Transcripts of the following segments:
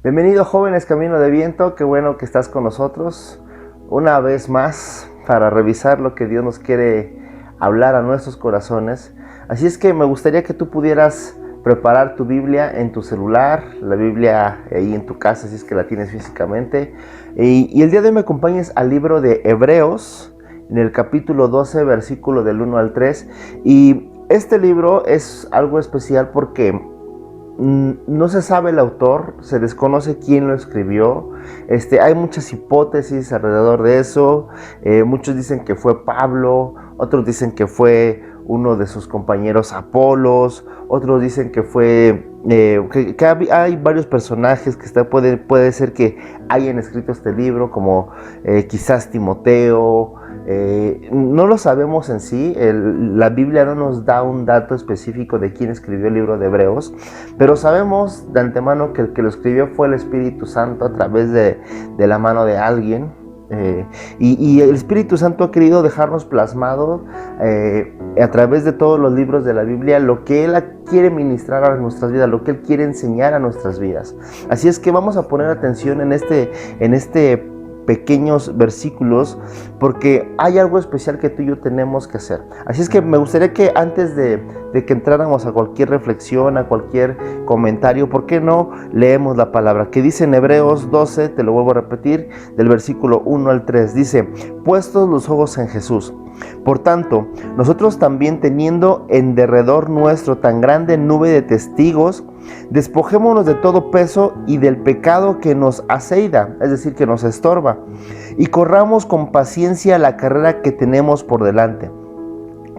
Bienvenido, jóvenes Camino de Viento, qué bueno que estás con nosotros una vez más para revisar lo que Dios nos quiere hablar a nuestros corazones. Así es que me gustaría que tú pudieras preparar tu Biblia en tu celular, la Biblia ahí en tu casa si es que la tienes físicamente. Y el día de hoy me acompañes al libro de Hebreos, en el capítulo 12, versículo del 1 al 3. Y este libro es algo especial porque no se sabe el autor, se desconoce quién lo escribió. Hay muchas hipótesis alrededor de eso. Muchos dicen que fue Pablo, otros dicen que fue uno de sus compañeros Apolos, otros dicen que fue hay varios personajes que puede ser que hayan escrito este libro, como quizás Timoteo. No lo sabemos en sí. La Biblia no nos da un dato específico de quién escribió el libro de Hebreos, pero sabemos de antemano que el que lo escribió fue el Espíritu Santo a través de la mano de alguien. Y el Espíritu Santo ha querido dejarnos plasmado a través de todos los libros de la Biblia lo que Él quiere ministrar a nuestras vidas, lo que Él quiere enseñar a nuestras vidas. Así es que vamos a poner atención en este pequeños versículos, porque hay algo especial que tú y yo tenemos que hacer. Así es que me gustaría que antes de que entráramos a cualquier reflexión, a cualquier comentario, ¿por qué no leemos la palabra? Que dice en Hebreos 12, te lo vuelvo a repetir, del versículo 1 al 3, dice: puestos los ojos en Jesús. Por tanto, nosotros también, teniendo en derredor nuestro tan grande nube de testigos, despojémonos de todo peso y del pecado que nos aseida, es decir, que nos estorba, y corramos con paciencia la carrera que tenemos por delante,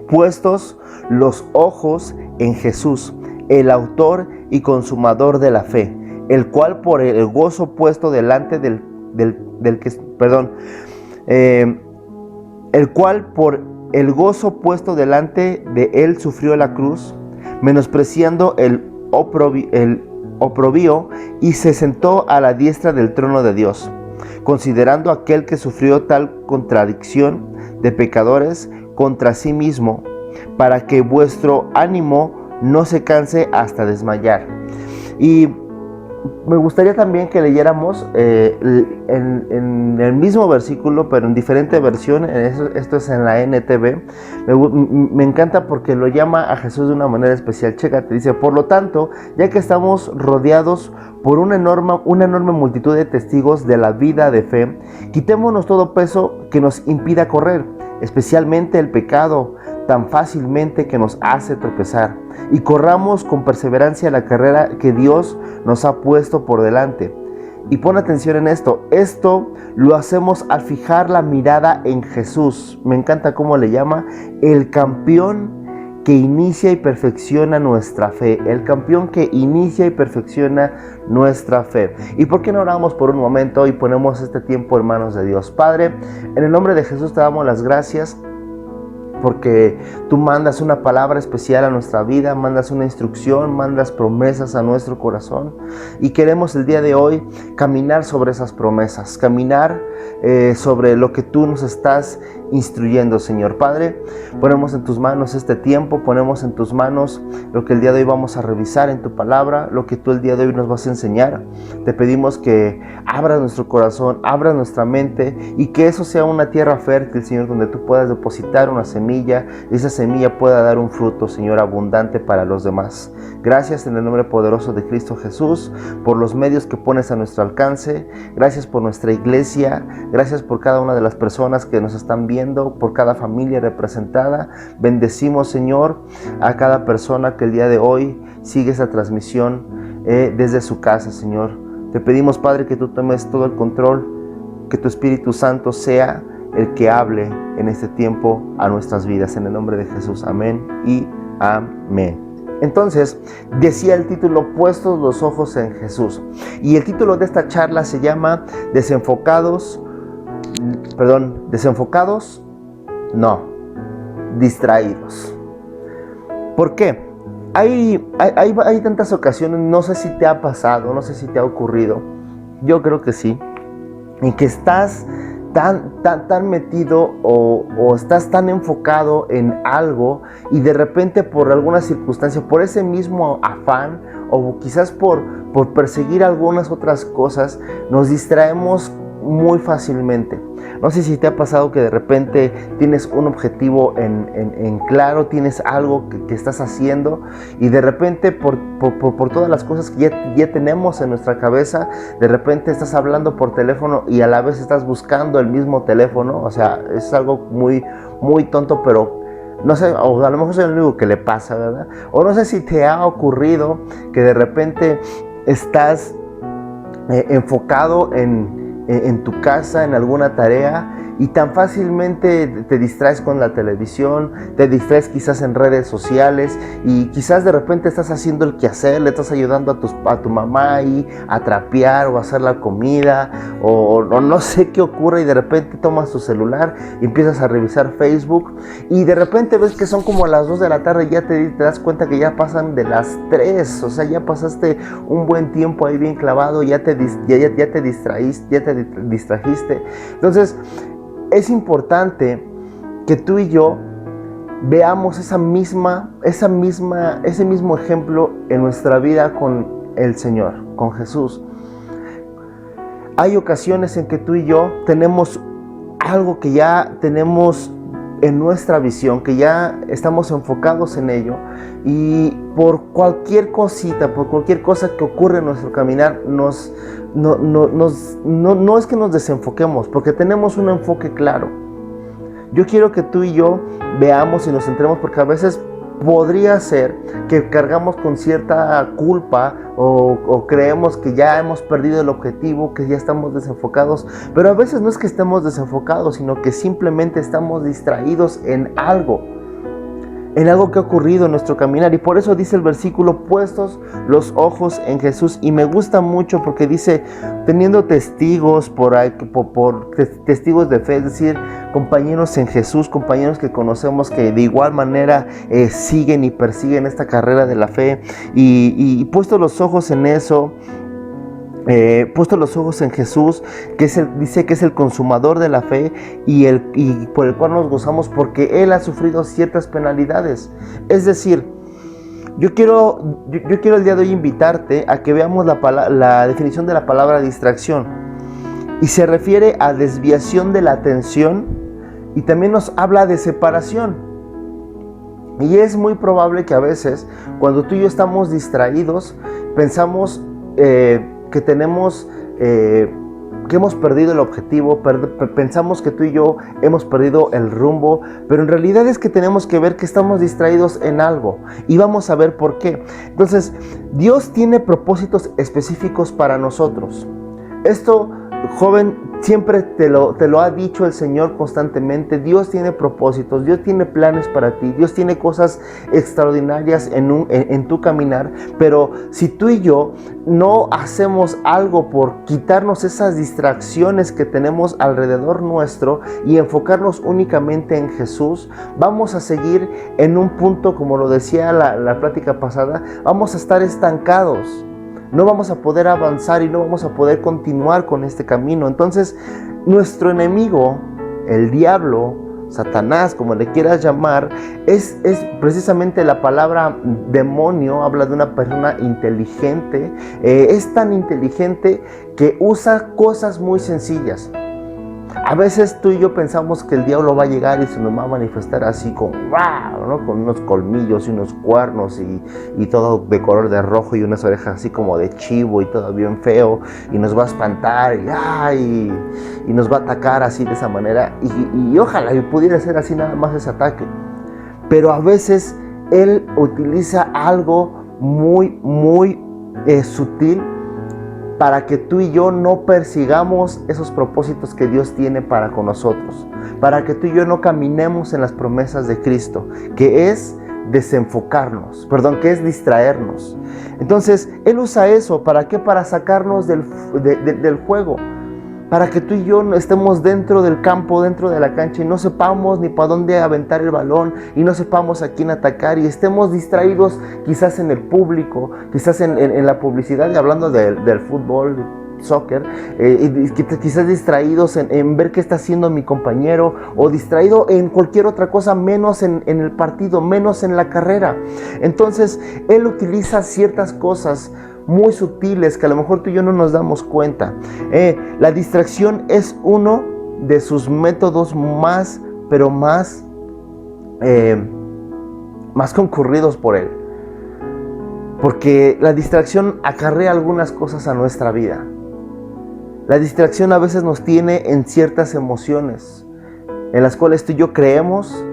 puestos los ojos en Jesús, el autor y consumador de la fe, el cual por el gozo puesto delante el cual por el gozo puesto delante de él sufrió la cruz, menospreciando el oprobio, y se sentó a la diestra del trono de Dios. Considerando aquel que sufrió tal contradicción de pecadores contra sí mismo, para que vuestro ánimo no se canse hasta desmayar. Y me gustaría también que leyéramos en el mismo versículo, pero en diferente versión. Esto es en la NTV. Me encanta porque lo llama a Jesús de una manera especial. Chécate, dice: por lo tanto, ya que estamos rodeados por una enorme multitud de testigos de la vida de fe, quitémonos todo peso que nos impida correr, especialmente el pecado tan fácilmente que nos hace tropezar, y corramos con perseverancia la carrera que Dios nos ha puesto por delante. Y pon atención en esto lo hacemos al fijar la mirada en Jesús. Me encanta cómo le llama: el campeón que inicia y perfecciona nuestra fe, el campeón que inicia y perfecciona nuestra fe. ¿Y por qué no oramos por un momento y ponemos este tiempo en manos de Dios? Padre, en el nombre de Jesús te damos las gracias, porque tú mandas una palabra especial a nuestra vida, mandas una instrucción, mandas promesas a nuestro corazón, y queremos el día de hoy caminar sobre esas promesas, caminar sobre lo que tú nos estás instruyendo, Señor. Padre, ponemos en tus manos este tiempo, ponemos en tus manos lo que el día de hoy vamos a revisar en tu palabra, lo que tú el día de hoy nos vas a enseñar. Te pedimos que abras nuestro corazón, abras nuestra mente, y que eso sea una tierra fértil, Señor, donde tú puedas depositar una semilla, y esa semilla pueda dar un fruto, Señor, abundante para los demás. Gracias en el nombre poderoso de Cristo Jesús, por los medios que pones a nuestro alcance. Gracias por nuestra iglesia, gracias por cada una de las personas que nos están viendo, por cada familia representada. Bendecimos, Señor, a cada persona que el día de hoy sigue esa transmisión desde su casa, Señor. Te pedimos, Padre, que tú tomes todo el control, que tu Espíritu Santo sea el que hable en este tiempo a nuestras vidas, en el nombre de Jesús. Amén y amén. Entonces, decía el título: puestos los ojos en Jesús. Y el título de esta charla se llama distraídos. ¿Por qué? Hay tantas ocasiones, no sé si te ha pasado, no sé si te ha ocurrido, yo creo que sí, en que estás tan metido o estás tan enfocado en algo, y de repente por alguna circunstancia, por ese mismo afán o quizás por perseguir algunas otras cosas, nos distraemos muy fácilmente. No sé si te ha pasado que de repente tienes un objetivo en claro, tienes algo que estás haciendo y de repente por todas las cosas que ya tenemos en nuestra cabeza, de repente estás hablando por teléfono y a la vez estás buscando el mismo teléfono. O sea, es algo muy, muy tonto, pero no sé, o a lo mejor soy el único que le pasa, ¿verdad? O no sé si te ha ocurrido que de repente estás enfocado en tu casa, en alguna tarea, y tan fácilmente te distraes con la televisión, te distraes quizás en redes sociales, y quizás de repente estás haciendo el quehacer, le estás ayudando a tu mamá ahí a trapear o a hacer la comida, o no sé qué ocurre, y de repente tomas tu celular y empiezas a revisar Facebook, y de repente ves que son como las 2 de la tarde y ya te das cuenta que ya pasan de las 3, o sea, ya pasaste un buen tiempo ahí bien clavado, ya te distrajiste. Entonces, es importante que tú y yo veamos ese mismo ejemplo en nuestra vida con el Señor, con Jesús. Hay ocasiones en que tú y yo tenemos algo que ya tenemos en nuestra visión, que ya estamos enfocados en ello, y por cualquier cosita, por cualquier cosa que ocurre en nuestro caminar, no es que nos desenfoquemos, porque tenemos un enfoque claro. Yo quiero que tú y yo veamos y nos centremos, porque a veces podría ser que cargamos con cierta culpa o creemos que ya hemos perdido el objetivo, que ya estamos desenfocados, pero a veces no es que estemos desenfocados, sino que simplemente estamos distraídos en algo que ha ocurrido en nuestro caminar. Y por eso dice el versículo: puestos los ojos en Jesús. Y me gusta mucho porque dice, teniendo testigos por testigos de fe, es decir, compañeros en Jesús, compañeros que conocemos que de igual manera siguen y persiguen esta carrera de la fe, y puestos los ojos en eso, puesto los ojos en Jesús, que dice que es el consumador de la fe y por el cual nos gozamos, porque Él ha sufrido ciertas penalidades. Es decir, yo quiero el día de hoy invitarte a que veamos la definición de la palabra distracción, y se refiere a desviación de la atención, y también nos habla de separación. Y es muy probable que a veces, cuando tú y yo estamos distraídos, pensamos que hemos perdido el objetivo, pensamos que tú y yo hemos perdido el rumbo, pero en realidad es que tenemos que ver que estamos distraídos en algo, y vamos a ver por qué. Entonces, Dios tiene propósitos específicos para nosotros. Esto, joven, siempre te lo ha dicho el Señor constantemente. Dios tiene propósitos, Dios tiene planes para ti, Dios tiene cosas extraordinarias en tu caminar, pero si tú y yo no hacemos algo por quitarnos esas distracciones que tenemos alrededor nuestro y enfocarnos únicamente en Jesús, vamos a seguir en un punto, como lo decía la plática pasada, vamos a estar estancados. No vamos a poder avanzar y no vamos a poder continuar con este camino. Entonces, nuestro enemigo, el diablo, Satanás, como le quieras llamar, es precisamente la palabra demonio, habla de una persona inteligente. Es tan inteligente que usa cosas muy sencillas. A veces tú y yo pensamos que el diablo va a llegar y se nos va a manifestar así con wow, ¿no? Con unos colmillos y unos cuernos y todo de color de rojo y unas orejas así como de chivo y todo bien feo, y nos va a espantar y nos va a atacar así de esa manera, y ojalá pudiera ser así nada más ese ataque. Pero a veces él utiliza algo muy, muy sutil para que tú y yo no persigamos esos propósitos que Dios tiene para con nosotros, para que tú y yo no caminemos en las promesas de Cristo, que es desenfocarnos, que es distraernos. Entonces, Él usa eso, ¿para qué? Para sacarnos del juego, para que tú y yo estemos dentro del campo, dentro de la cancha, y no sepamos ni para dónde aventar el balón, y no sepamos a quién atacar, y estemos distraídos quizás en el público, quizás en la publicidad, y hablando del fútbol, soccer, y quizás distraídos en ver qué está haciendo mi compañero, o distraído en cualquier otra cosa menos en el partido, menos en la carrera. Entonces él utiliza ciertas cosas muy sutiles que a lo mejor tú y yo no nos damos cuenta. La distracción es uno de sus métodos más concurridos por él, porque la distracción acarrea algunas cosas a nuestra vida. La distracción a veces nos tiene en ciertas emociones en las cuales tú y yo creemos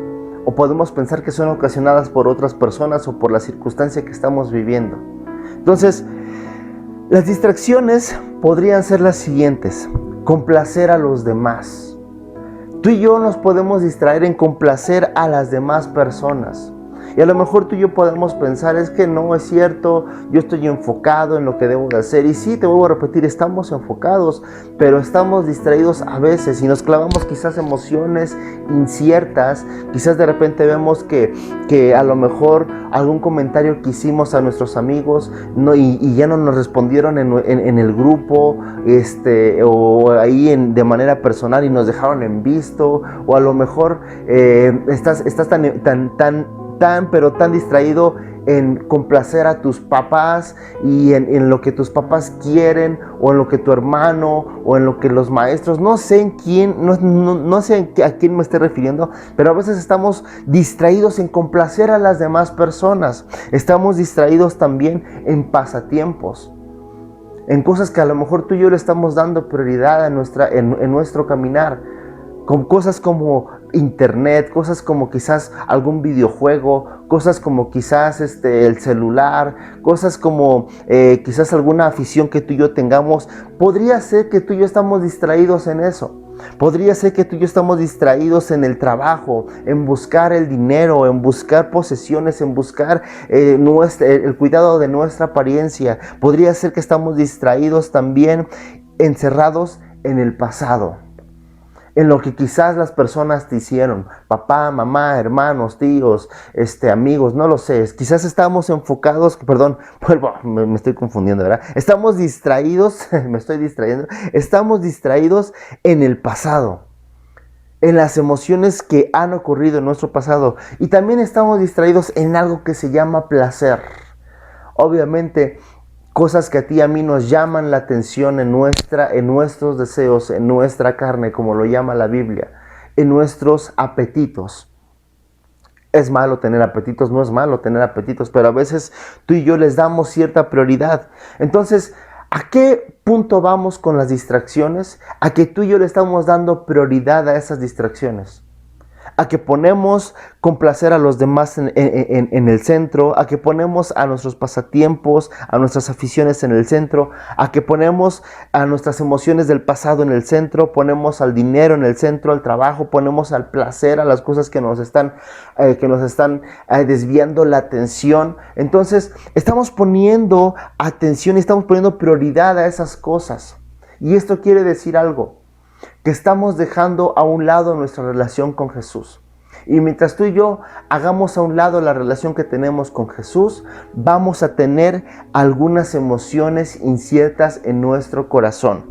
o podemos pensar que son ocasionadas por otras personas o por la circunstancia que estamos viviendo. Entonces, las distracciones podrían ser las siguientes: complacer a los demás. Tú y yo nos podemos distraer en complacer a las demás personas. Y a lo mejor tú y yo podemos pensar, es que no es cierto, yo estoy enfocado en lo que debo de hacer. Y sí, te vuelvo a repetir, estamos enfocados, pero estamos distraídos a veces y nos clavamos quizás emociones inciertas. Quizás de repente vemos que a lo mejor algún comentario que hicimos a nuestros amigos y ya no nos respondieron en el grupo, o ahí de manera personal y nos dejaron en visto. O a lo mejor estás tan distraído en complacer a tus papás y en lo que tus papás quieren, o en lo que tu hermano, o en lo que los maestros, no sé a quién me estoy refiriendo, pero a veces estamos distraídos en complacer a las demás personas. Estamos distraídos también en pasatiempos, en cosas que a lo mejor tú y yo le estamos dando prioridad en nuestro caminar, con cosas como internet, cosas como quizás algún videojuego, cosas como quizás el celular, cosas como quizás alguna afición que tú y yo tengamos. Podría ser que tú y yo estamos distraídos en eso. Podría ser que tú y yo estamos distraídos en el trabajo, en buscar el dinero, en buscar posesiones, en buscar el cuidado de nuestra apariencia. Podría ser que estamos distraídos también, encerrados en el pasado, en lo que quizás las personas te hicieron, papá, mamá, hermanos, tíos, amigos, no lo sé. Quizás estamos enfocados, me estoy confundiendo, ¿verdad? Estamos distraídos, estamos distraídos en el pasado, en las emociones que han ocurrido en nuestro pasado, y también estamos distraídos en algo que se llama placer. Obviamente, cosas que a ti y a mí nos llaman la atención en nuestros deseos, en nuestra carne, como lo llama la Biblia, en nuestros apetitos. ¿Es malo tener apetitos? No es malo tener apetitos, pero a veces tú y yo les damos cierta prioridad. Entonces, ¿a qué punto vamos con las distracciones? A que tú y yo le estamos dando prioridad a esas distracciones. A que ponemos complacer a los demás en el centro, a que ponemos a nuestros pasatiempos, a nuestras aficiones en el centro, a que ponemos a nuestras emociones del pasado en el centro, ponemos al dinero en el centro, al trabajo, ponemos al placer, a las cosas que nos están desviando la atención. Entonces estamos poniendo atención y estamos poniendo prioridad a esas cosas. Y esto quiere decir algo: que estamos dejando a un lado nuestra relación con Jesús. Y mientras tú y yo hagamos a un lado la relación que tenemos con Jesús, vamos a tener algunas emociones inciertas en nuestro corazón.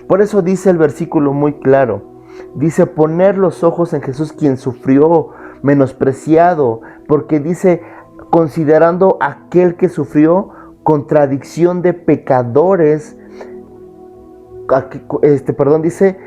Por eso dice el versículo muy claro. Dice: poner los ojos en Jesús, quien sufrió, menospreciado, porque dice, considerando aquel que sufrió, contradicción de pecadores, dice,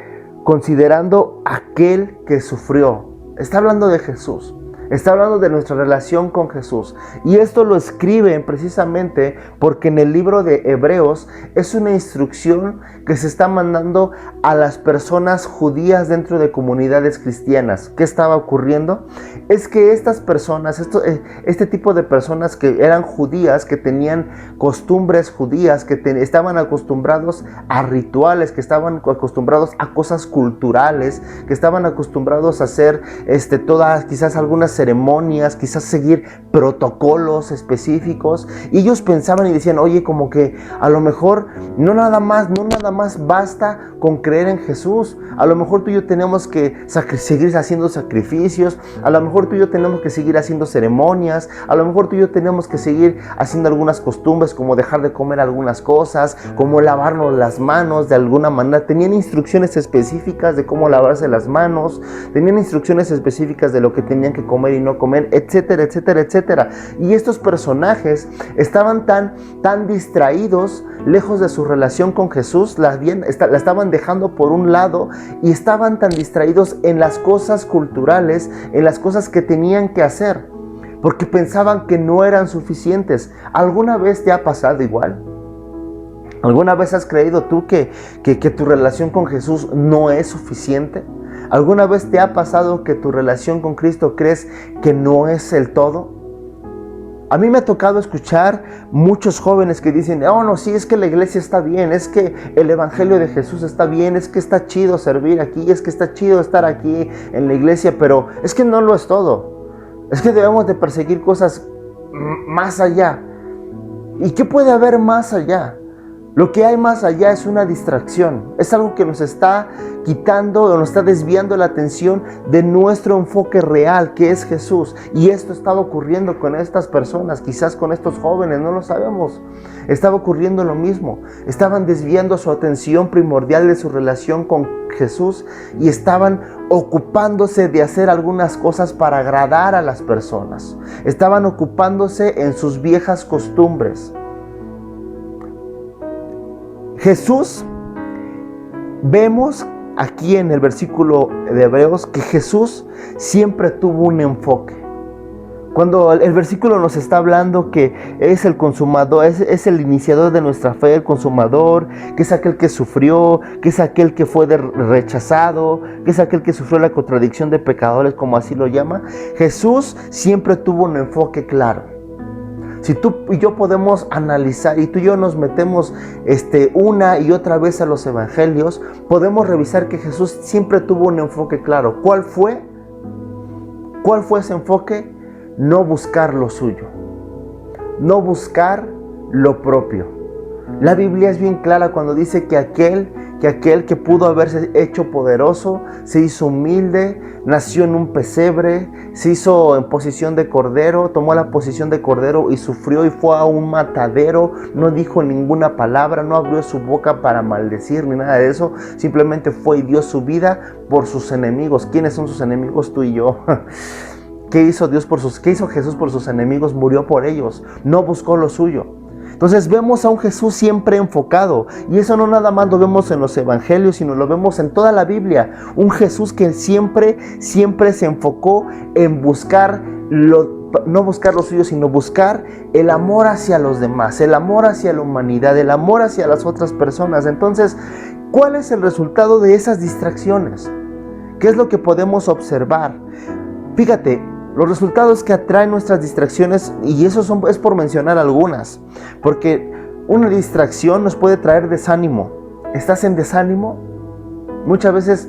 considerando aquel que sufrió. Está hablando de Jesús. Está hablando de nuestra relación con Jesús. Y esto lo escriben precisamente porque en el libro de Hebreos es una instrucción que se está mandando a las personas judías dentro de comunidades cristianas. ¿Qué estaba ocurriendo? Es que estas personas, este tipo de personas que eran judías, que tenían costumbres judías, que estaban acostumbrados a rituales, que estaban acostumbrados a cosas culturales, que estaban acostumbrados a hacer todas, quizás algunas ceremonias, quizás seguir protocolos específicos. Y ellos pensaban y decían, oye, como que a lo mejor no nada más basta con creer en Jesús. A lo mejor tú y yo tenemos que seguir haciendo sacrificios, a lo mejor tú y yo tenemos que seguir haciendo ceremonias, a lo mejor tú y yo tenemos que seguir haciendo algunas costumbres, como dejar de comer algunas cosas, como lavarnos las manos de alguna manera. Tenían instrucciones específicas de cómo lavarse las manos, tenían instrucciones específicas de lo que tenían que comer y no comer, etcétera, etcétera, etcétera. Y estos personajes estaban tan distraídos, lejos de su relación con Jesús, la estaban dejando por un lado y estaban tan distraídos en las cosas culturales, en las cosas que tenían que hacer, porque pensaban que no eran suficientes. ¿Alguna vez te ha pasado igual? ¿Alguna vez has creído tú que tu relación con Jesús no es suficiente? ¿Alguna vez te ha pasado que tu relación con Cristo crees que no es el todo? A mí me ha tocado escuchar muchos jóvenes que dicen, oh no, sí, es que la iglesia está bien, es que el evangelio de Jesús está bien, es que está chido servir aquí, es que está chido estar aquí en la iglesia, pero es que no lo es todo. Es que debemos de perseguir cosas más allá. ¿Y qué puede haber más allá? Lo que hay más allá es una distracción, es algo que nos está quitando o nos está desviando la atención de nuestro enfoque real, que es Jesús. Y esto estaba ocurriendo con estas personas, quizás con estos jóvenes, no lo sabemos. Estaba ocurriendo lo mismo, estaban desviando su atención primordial de su relación con Jesús y estaban ocupándose de hacer algunas cosas para agradar a las personas. Estaban ocupándose en sus viejas costumbres. Jesús, vemos aquí en el versículo de Hebreos que Jesús siempre tuvo un enfoque. Cuando el versículo nos está hablando que es el consumador, es el iniciador de nuestra fe, el consumador, que es aquel que sufrió, que es aquel que fue rechazado, que es aquel que sufrió la contradicción de pecadores, como así lo llama, Jesús siempre tuvo un enfoque claro. Si tú y yo podemos analizar y tú y yo nos metemos una y otra vez a los evangelios, podemos revisar que Jesús siempre tuvo un enfoque claro. ¿Cuál fue? ¿Cuál fue ese enfoque? No buscar lo suyo, no buscar lo propio. La Biblia es bien clara cuando dice que aquel que pudo haberse hecho poderoso, se hizo humilde, nació en un pesebre, se hizo en posición de cordero, tomó la posición de cordero y sufrió y fue a un matadero, no dijo ninguna palabra, no abrió su boca para maldecir ni nada de eso, simplemente fue y dio su vida por sus enemigos. ¿Quiénes son sus enemigos? Tú y yo. ¿Qué hizo Jesús por sus enemigos? Murió por ellos, no buscó lo suyo. Entonces vemos a un Jesús siempre enfocado, y eso no nada más lo vemos en los evangelios, sino lo vemos en toda la Biblia. Un Jesús que siempre se enfocó en buscar no buscar lo suyo, sino buscar el amor hacia los demás, el amor hacia la humanidad, el amor hacia las otras personas. Entonces, ¿cuál es el resultado de esas distracciones? ¿Qué es lo que podemos observar? Fíjate, los resultados que atraen nuestras distracciones, y eso es por mencionar algunas, porque una distracción nos puede traer desánimo. ¿Estás en desánimo? Muchas veces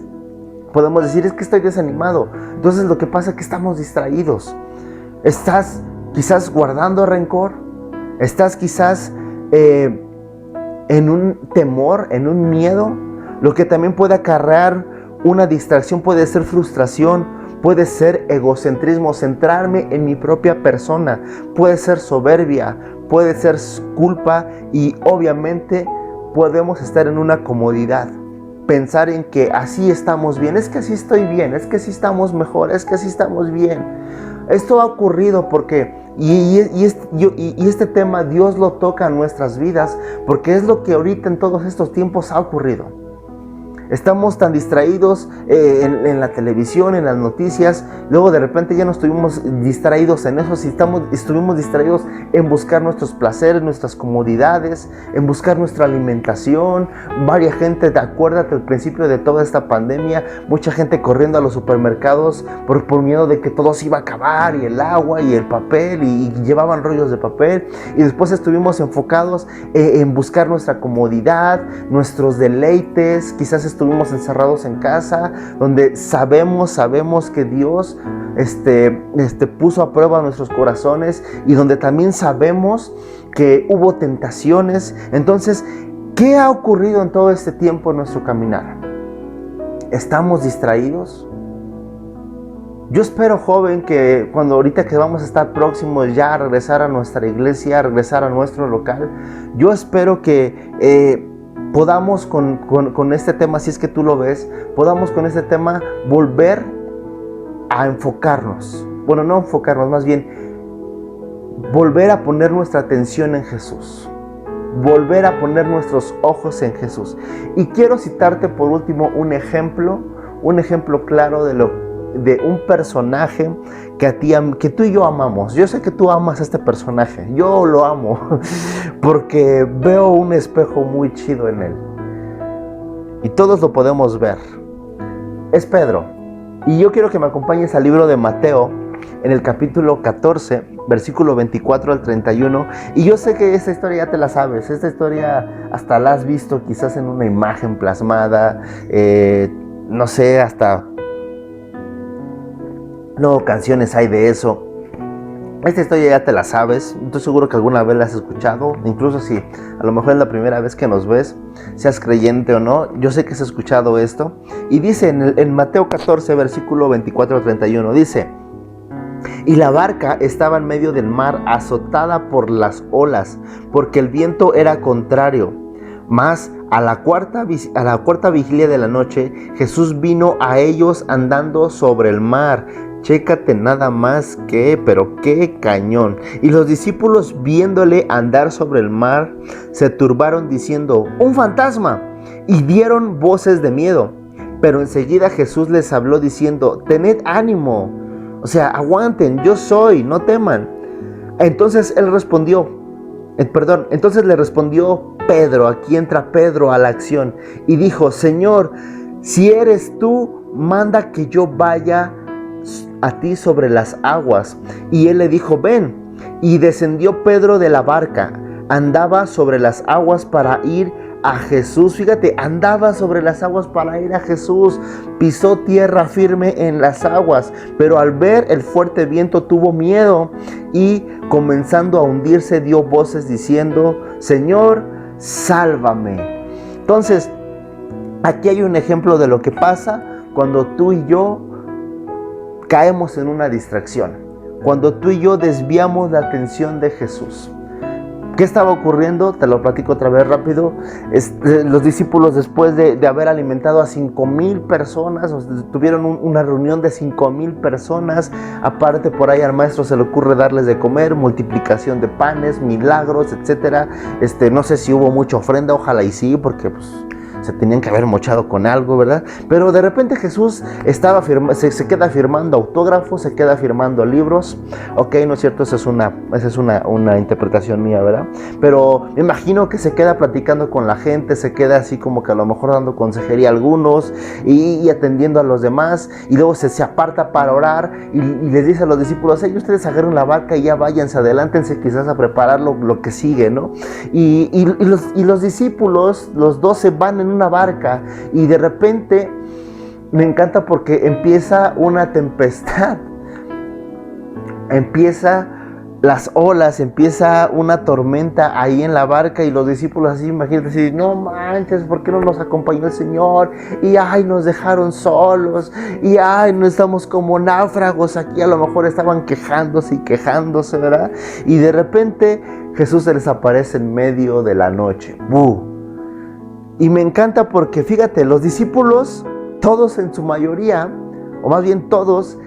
podemos decir, es que estoy desanimado. Entonces lo que pasa es que estamos distraídos. Estás quizás guardando rencor, estás quizás en un temor, en un miedo. Lo que también puede acarrear una distracción puede ser frustración, puede ser egocentrismo, centrarme en mi propia persona, puede ser soberbia, puede ser culpa, y obviamente podemos estar en una comodidad, pensar en que así estamos bien, es que así estoy bien, es que así estamos mejor, es que así estamos bien. Esto ha ocurrido porque, y este tema Dios lo toca en nuestras vidas, porque es lo que ahorita en todos estos tiempos ha ocurrido. Estamos tan distraídos en la televisión, en las noticias, luego de repente ya no estuvimos distraídos en eso, estuvimos distraídos en buscar nuestros placeres, nuestras comodidades, en buscar nuestra alimentación. Varias gente, acuérdate al principio de toda esta pandemia, mucha gente corriendo a los supermercados por miedo de que todo se iba a acabar, y el agua y el papel, y llevaban rollos de papel, y después estuvimos enfocados en buscar nuestra comodidad, nuestros deleites, quizás estuvimos encerrados en casa, donde sabemos que Dios puso a prueba nuestros corazones y donde también sabemos que hubo tentaciones. Entonces, ¿qué ha ocurrido en todo este tiempo en nuestro caminar? ¿Estamos distraídos? Yo espero, joven, que cuando ahorita que vamos a estar próximos ya a regresar a nuestra iglesia, a regresar a nuestro local, yo espero que podamos con este tema, si es que tú lo ves, podamos con este tema volver a enfocarnos. Bueno, no enfocarnos, más bien volver a poner nuestra atención en Jesús. Volver a poner nuestros ojos en Jesús. Y quiero citarte por último un ejemplo claro de un personaje que tú y yo amamos. Yo sé que tú amas a este personaje. Yo lo amo porque veo un espejo muy chido en él. Y todos lo podemos ver. Es Pedro. Y yo quiero que me acompañes al libro de Mateo, en el capítulo 14, versículo 24 al 31. Y yo sé que esta historia ya te la sabes. Esta historia hasta la has visto quizás en una imagen plasmada. No sé, hasta... No, canciones hay de eso. Esta historia ya te la sabes. Estoy seguro que alguna vez la has escuchado. Incluso si a lo mejor es la primera vez que nos ves, seas creyente o no, yo sé que has escuchado esto. Y dice en Mateo 14, versículo 24 al 31, dice: y la barca estaba en medio del mar, azotada por las olas, porque el viento era contrario. Mas a la cuarta vigilia de la noche, Jesús vino a ellos andando sobre el mar. Chécate nada más pero qué cañón. Y los discípulos, viéndole andar sobre el mar, se turbaron diciendo: ¡un fantasma! Y dieron voces de miedo. Pero enseguida Jesús les habló diciendo: tened ánimo. O sea, aguanten, yo soy, no teman. Entonces le respondió Pedro. Aquí entra Pedro a la acción y dijo: Señor, si eres tú, manda que yo vaya a ti sobre las aguas. Y él le dijo: ven. Y descendió Pedro de la barca, andaba sobre las aguas para ir a Jesús. Fíjate, andaba sobre las aguas para ir a Jesús. Pisó tierra firme en las aguas, pero al ver el fuerte viento tuvo miedo y, comenzando a hundirse, dio voces diciendo: Señor, sálvame. Entonces, aquí hay un ejemplo de lo que pasa cuando tú y yo caemos en una distracción, cuando tú y yo desviamos la atención de Jesús. ¿Qué estaba ocurriendo? Te lo platico otra vez rápido. Los discípulos, después de haber alimentado a 5,000 personas, tuvieron una reunión de 5,000 personas. Aparte, por ahí al maestro se le ocurre darles de comer, multiplicación de panes, milagros, etc. No sé si hubo mucha ofrenda, ojalá y sí, porque pues se tenían que haber mochado con algo, ¿verdad? Pero de repente Jesús se queda firmando autógrafos, se queda firmando libros. Ok, no es cierto, esa es una interpretación mía, ¿verdad? Pero me imagino que se queda platicando con la gente, se queda así como que a lo mejor dando consejería a algunos y atendiendo a los demás, y luego se aparta para orar y les dice a los discípulos: hey, ustedes agarren la barca y ya váyanse, adelántense quizás a preparar lo que sigue, ¿no? Y los discípulos, los 12, van en una barca, y de repente me encanta porque empieza una tempestad, empieza las olas, empieza una tormenta ahí en la barca, y los discípulos así, imagínate, así: no manches, ¿por qué no nos acompañó el Señor? Y ay, nos dejaron solos, y ay, no estamos como náufragos aquí. A lo mejor estaban quejándose, ¿verdad? Y de repente Jesús se les aparece en medio de la noche. Y me encanta porque, fíjate, los discípulos, todos en su mayoría, o más bien todos,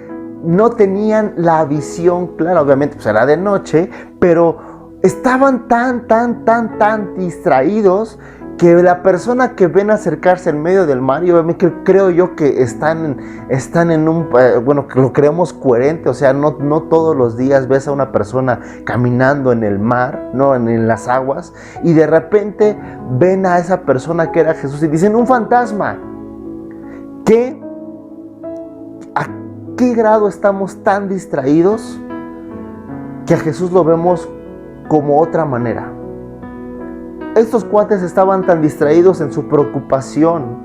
no tenían la visión clara. Obviamente pues era de noche, pero estaban tan distraídos que la persona que ven acercarse en medio del mar, y obviamente creo yo que están en un, bueno, que lo creemos coherente. O sea, no todos los días ves a una persona caminando en el mar, no en las aguas, y de repente ven a esa persona que era Jesús y dicen: un fantasma. ¿A qué grado estamos tan distraídos que a Jesús lo vemos como otra manera? Estos cuates estaban tan distraídos en su preocupación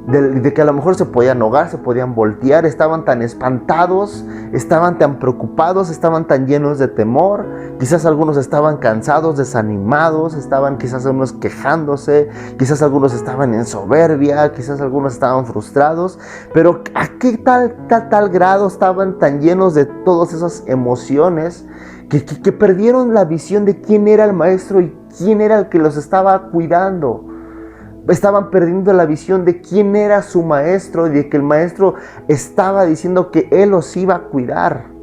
de que a lo mejor se podían ahogar, se podían voltear, estaban tan espantados, estaban tan preocupados, estaban tan llenos de temor. Quizás algunos estaban cansados, desanimados, estaban quizás algunos quejándose, quizás algunos estaban en soberbia, quizás algunos estaban frustrados, pero ¿a qué tal grado estaban tan llenos de todas esas emociones que perdieron la visión de quién era el maestro y quién era el que los estaba cuidando? Estaban perdiendo la visión de quién era su maestro y de que el maestro estaba diciendo que él los iba a cuidar.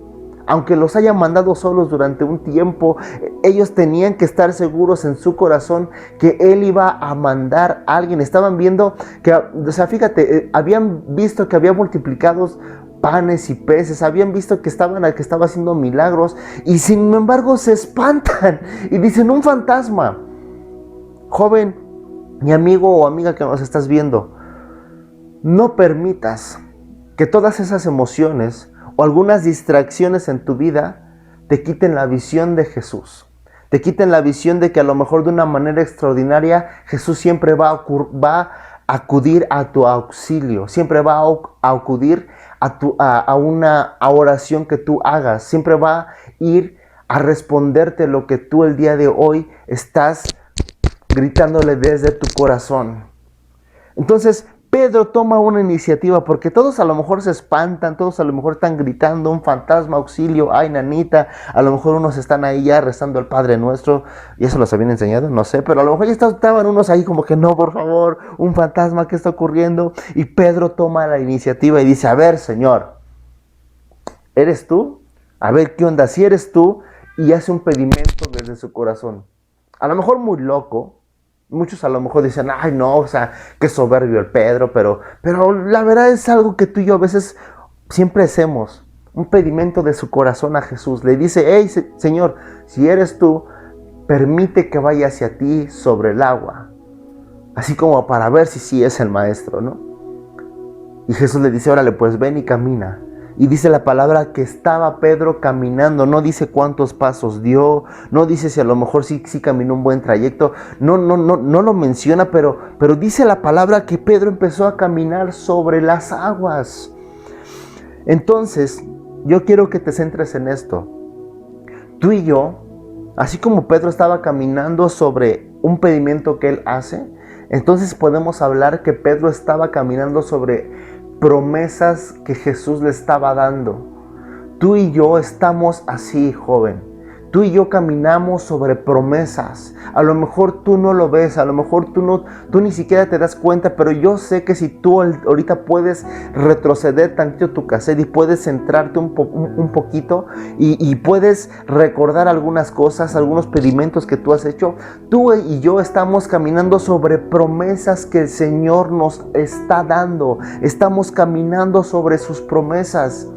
Aunque los haya mandado solos durante un tiempo, ellos tenían que estar seguros en su corazón que él iba a mandar a alguien. Estaban viendo que, fíjate, habían visto que había multiplicados panes y peces, habían visto que estaba haciendo milagros, y sin embargo se espantan y dicen: un fantasma. Joven, mi amigo o amiga que nos estás viendo, no permitas que todas esas emociones o algunas distracciones en tu vida te quiten la visión de Jesús. Te quiten la visión de que a lo mejor de una manera extraordinaria Jesús siempre va a acudir a tu auxilio, siempre va a acudir a una oración que tú hagas, siempre va a ir a responderte lo que tú el día de hoy estás gritándole desde tu corazón. Entonces Pedro toma una iniciativa, porque todos a lo mejor se espantan, todos a lo mejor están gritando: un fantasma, auxilio, ay nanita. A lo mejor unos están ahí ya rezando el Padre Nuestro, y eso los habían enseñado, no sé, pero a lo mejor ya estaban unos ahí como que: no, por favor, un fantasma, ¿qué está ocurriendo? Y Pedro toma la iniciativa y dice: a ver, Señor, ¿eres tú? A ver, ¿qué onda? Si eres tú. Y hace un pedimento desde su corazón. A lo mejor muy loco. Muchos a lo mejor dicen: ay no, o sea, qué soberbio el Pedro, pero la verdad es algo que tú y yo a veces siempre hacemos. Un pedimento de su corazón a Jesús. Le dice: hey Señor, si eres tú, permite que vaya hacia ti sobre el agua. Así como para ver si sí es el maestro, ¿no? Y Jesús le dice: órale, pues ven y camina. Y dice la palabra que estaba Pedro caminando. No dice cuántos pasos dio, no dice si a lo mejor sí caminó un buen trayecto. No lo menciona, pero dice la palabra que Pedro empezó a caminar sobre las aguas. Entonces, yo quiero que te centres en esto. Tú y yo, así como Pedro estaba caminando sobre un pedimento que él hace, entonces podemos hablar que Pedro estaba caminando sobre promesas que Jesús le estaba dando. Tú y yo estamos así, joven. Tú y yo caminamos sobre promesas. A lo mejor tú no lo ves, a lo mejor tú ni siquiera te das cuenta, pero yo sé que si tú ahorita puedes retroceder tantito tu cassette y puedes centrarte un poquito y puedes recordar algunas cosas, algunos pedimentos que tú has hecho, tú y yo estamos caminando sobre promesas que el Señor nos está dando. Estamos caminando sobre sus promesas.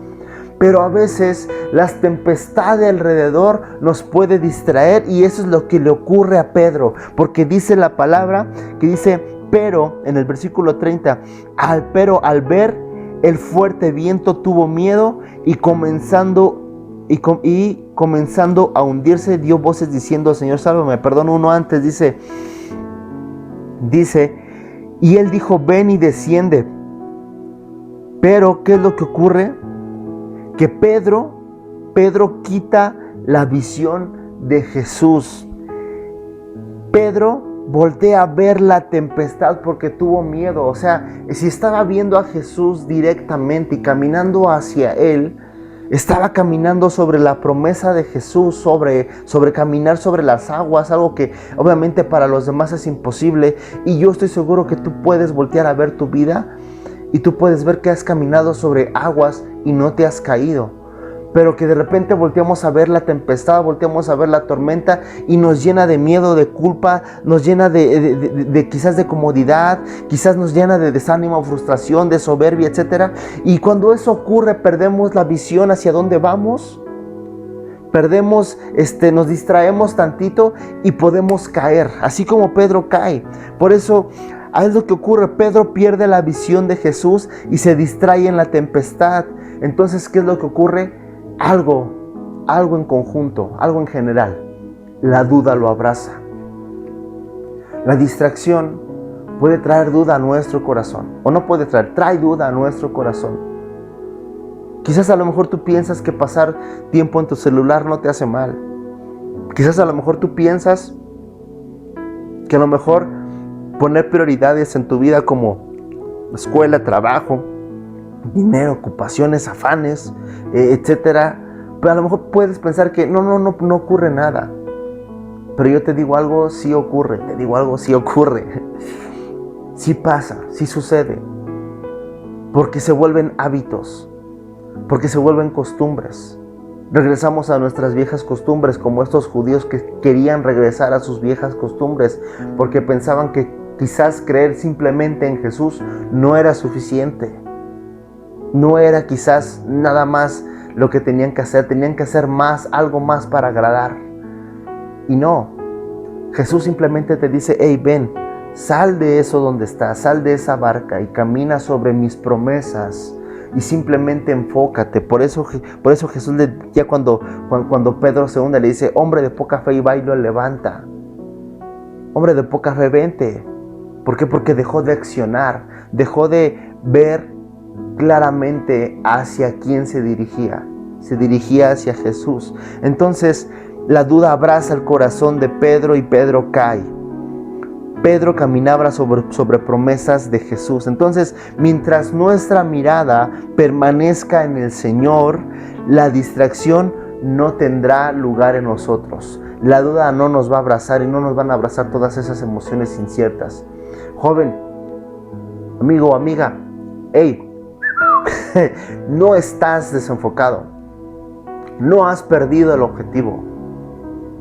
Pero a veces las tempestades alrededor nos puede distraer, y eso es lo que le ocurre a Pedro, porque dice la palabra que dice: pero en el versículo 30, pero al ver el fuerte viento tuvo miedo y comenzando a hundirse dio voces diciendo: Señor, sálvame. Perdón, uno antes dice, y él dijo: ven y desciende. Pero ¿qué es lo que ocurre? Que Pedro quita la visión de Jesús. Pedro voltea a ver la tempestad porque tuvo miedo. O sea, si estaba viendo a Jesús directamente y caminando hacia él, estaba caminando sobre la promesa de Jesús, sobre caminar sobre las aguas, algo que obviamente para los demás es imposible. Y yo estoy seguro que tú puedes voltear a ver tu vida y tú puedes ver que has caminado sobre aguas y no te has caído, pero que de repente volteamos a ver la tempestad, volteamos a ver la tormenta y nos llena de miedo, de culpa, nos llena de quizás de comodidad, quizás nos llena de desánimo, frustración, de soberbia, etc. Y cuando eso ocurre, perdemos la visión hacia dónde vamos, nos distraemos tantito y podemos caer, así como Pedro cae. Por eso es lo que ocurre. Pedro pierde la visión de Jesús y se distrae en la tempestad. Entonces, ¿qué es lo que ocurre? Algo en conjunto, algo en general. La duda lo abraza. La distracción puede traer duda a nuestro corazón. O no puede traer, trae duda a nuestro corazón. Quizás a lo mejor tú piensas que pasar tiempo en tu celular no te hace mal. Quizás a lo mejor tú piensas que a lo mejor poner prioridades en tu vida como escuela, trabajo, dinero, ocupaciones, afanes, etcétera, pero a lo mejor puedes pensar que no ocurre nada. Pero yo te digo algo, sí ocurre. Te digo algo, sí ocurre. Sí pasa, sí sucede. Porque se vuelven hábitos, porque se vuelven costumbres. Regresamos a nuestras viejas costumbres, como estos judíos que querían regresar a sus viejas costumbres, porque pensaban que quizás creer simplemente en Jesús no era suficiente. No era quizás nada más lo que tenían que hacer más, algo más para agradar. Y no, Jesús simplemente te dice, hey, ven, sal de eso donde estás, sal de esa barca y camina sobre mis promesas y simplemente enfócate. Por eso Jesús, ya cuando Pedro se hunde, le dice, hombre de poca fe, y va y lo levanta. Hombre de poca fe, vente. ¿Por qué? Porque dejó de accionar, dejó de ver claramente hacia quién se dirigía. Se dirigía hacia Jesús. Entonces, la duda abraza el corazón de Pedro y Pedro cae. Pedro caminaba sobre promesas de Jesús. Entonces, mientras nuestra mirada permanezca en el Señor, la distracción no tendrá lugar en nosotros. La duda no nos va a abrazar y no nos van a abrazar todas esas emociones inciertas. Joven, amigo o amiga, hey, no estás desenfocado. No has perdido el objetivo.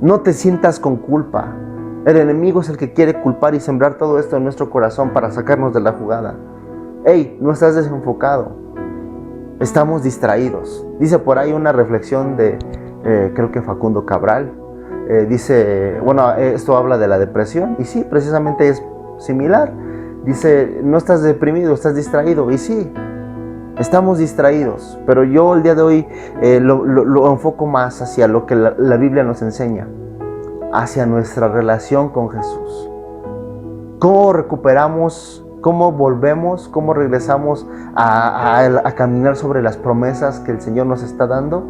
No te sientas con culpa. El enemigo es el que quiere culpar y sembrar todo esto en nuestro corazón para sacarnos de la jugada. Hey, no estás desenfocado. Estamos distraídos. Dice por ahí una reflexión de, creo que Facundo Cabral. Dice, esto habla de la depresión. Y sí, precisamente es similar. Dice, no estás deprimido, estás distraído. Y sí, estamos distraídos. Pero yo el día de hoy lo enfoco más hacia lo que la Biblia nos enseña. Hacia nuestra relación con Jesús. ¿Cómo recuperamos, cómo volvemos, cómo regresamos a caminar sobre las promesas que el Señor nos está dando?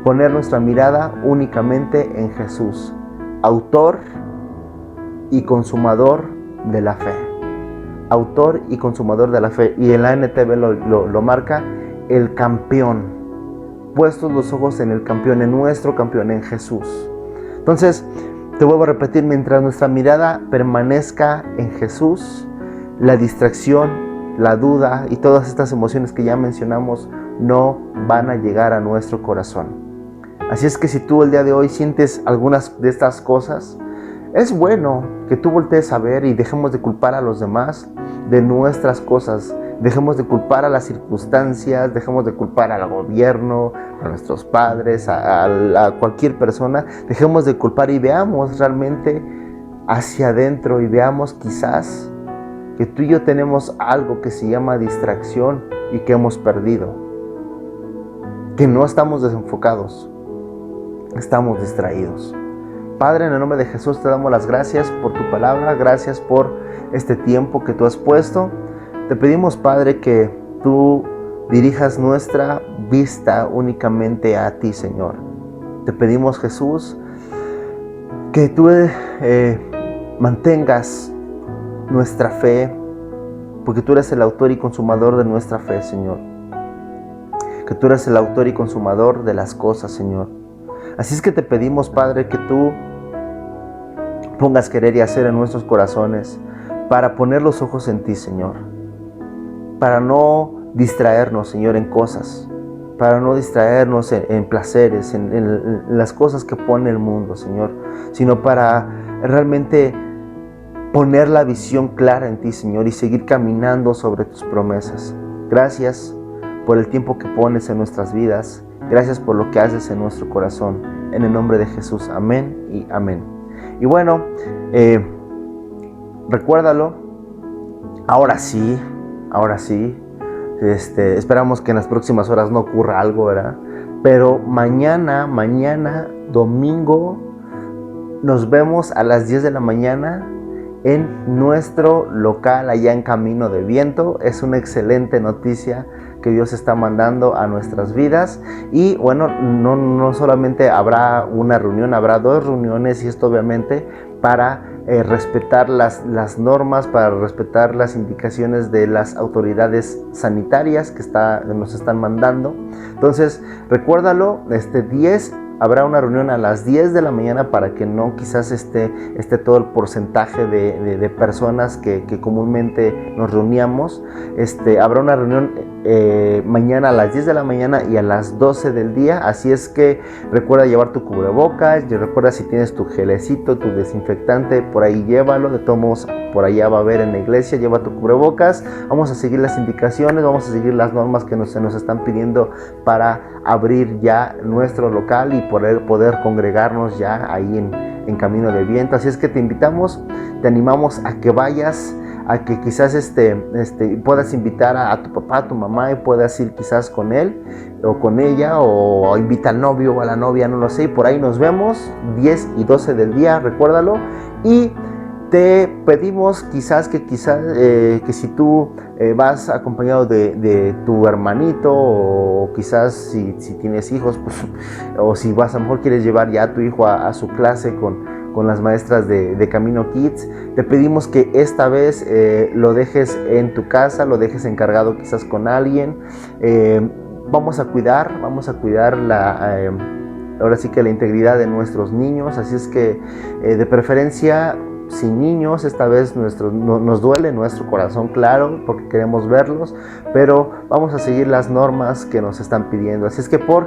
Poner nuestra mirada únicamente en Jesús, autor y consumador de la fe. Autor y consumador de la fe. Y en la NTV lo marca el campeón. Puestos los ojos en el campeón, en nuestro campeón, en Jesús. Entonces, te vuelvo a repetir, mientras nuestra mirada permanezca en Jesús, la distracción, la duda y todas estas emociones que ya mencionamos no van a llegar a nuestro corazón. Así es que si tú el día de hoy sientes algunas de estas cosas, es bueno que tú voltees a ver y dejemos de culpar a los demás de nuestras cosas. Dejemos de culpar a las circunstancias, dejemos de culpar al gobierno, a nuestros padres, a cualquier persona. Dejemos de culpar y veamos realmente hacia adentro y veamos quizás que tú y yo tenemos algo que se llama distracción y que hemos perdido. Que no estamos desenfocados, estamos distraídos. Padre, en el nombre de Jesús te damos las gracias por tu palabra, gracias por este tiempo que tú has puesto. Te pedimos, Padre, que tú dirijas nuestra vista únicamente a ti, Señor. Te pedimos, Jesús, que tú mantengas nuestra fe, porque tú eres el autor y consumador de nuestra fe, Señor. Que tú eres el autor y consumador de las cosas, Señor. Así es que te pedimos, Padre, que tú pongas querer y hacer en nuestros corazones para poner los ojos en ti, Señor. Para no distraernos, Señor, en cosas. Para no distraernos en placeres, en las cosas que pone el mundo, Señor. Sino para realmente poner la visión clara en ti, Señor, y seguir caminando sobre tus promesas. Gracias por el tiempo que pones en nuestras vidas. Gracias por lo que haces en nuestro corazón. En el nombre de Jesús. Amén y amén. Y bueno, recuérdalo. Ahora sí, esperamos que en las próximas horas no ocurra algo, ¿verdad? Pero mañana, domingo, nos vemos a las 10 de la mañana en nuestro local allá en Camino de Viento. Es una excelente noticia que Dios está mandando a nuestras vidas. Y bueno, no solamente habrá una reunión, habrá 2 reuniones, y esto obviamente para respetar las normas, para respetar las indicaciones de las autoridades sanitarias que nos están mandando. Entonces recuérdalo, 10 habrá una reunión a las 10 de la mañana para que no quizás esté todo el porcentaje de personas que comúnmente nos reuníamos. Habrá una reunión mañana a las 10 de la mañana y a las 12 del día. Así es que recuerda llevar tu cubrebocas, y recuerda, si tienes tu gelecito, tu desinfectante, por ahí llévalo. De todos modos, por allá va a haber en la iglesia, lleva tu cubrebocas. Vamos a seguir las indicaciones, vamos a seguir las normas que se nos están pidiendo para abrir ya nuestro local y poder congregarnos ya ahí en Camino de Viento. Así es que te invitamos, te animamos a que vayas, a que quizás puedas invitar a tu papá, a tu mamá, y puedas ir quizás con él o con ella, o invita al novio o a la novia, no lo sé, y por ahí nos vemos 10 y 12 del día, recuérdalo. Y te pedimos que si tú vas acompañado de tu hermanito, o quizás si tienes hijos, pues, o si vas, a lo mejor quieres llevar ya a tu hijo a su clase con las maestras de Camino Kids, te pedimos que esta vez lo dejes en tu casa, lo dejes encargado quizás con alguien. Vamos a cuidar ahora sí que la integridad de nuestros niños. Así es que de preferencia sin niños. Esta vez nos duele nuestro corazón, claro, porque queremos verlos, pero vamos a seguir las normas que nos están pidiendo. Así es que por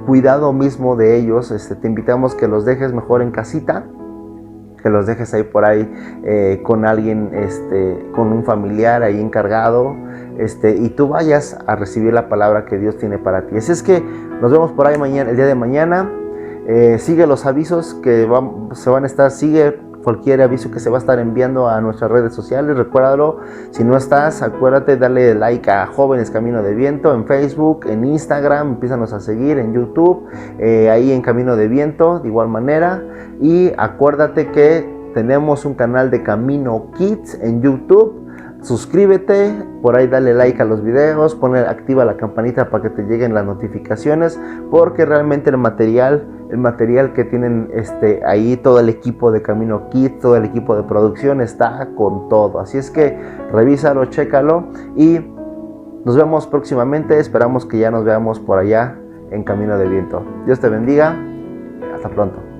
cuidado mismo de ellos, te invitamos que los dejes mejor en casita, que los dejes ahí por ahí con alguien, con un familiar ahí encargado, y tú vayas a recibir la palabra que Dios tiene para ti. Así es que nos vemos por ahí mañana, el día de mañana. Sigue los avisos que se van a estar, sigue cualquier aviso que se va a estar enviando a nuestras redes sociales. Recuérdalo, si no estás, acuérdate, dale like a Jóvenes Camino de Viento en Facebook, en Instagram, empiézanos a seguir en YouTube, ahí en Camino de Viento de igual manera. Y acuérdate que tenemos un canal de Camino Kids en YouTube. Suscríbete, por ahí dale like a los videos, activa la campanita para que te lleguen las notificaciones, porque realmente el material que tienen ahí todo el equipo de Camino Kids, todo el equipo de producción está con todo. Así es que revísalo, chécalo, y nos vemos próximamente. Esperamos que ya nos veamos por allá en Camino de Viento. Dios te bendiga. Hasta pronto.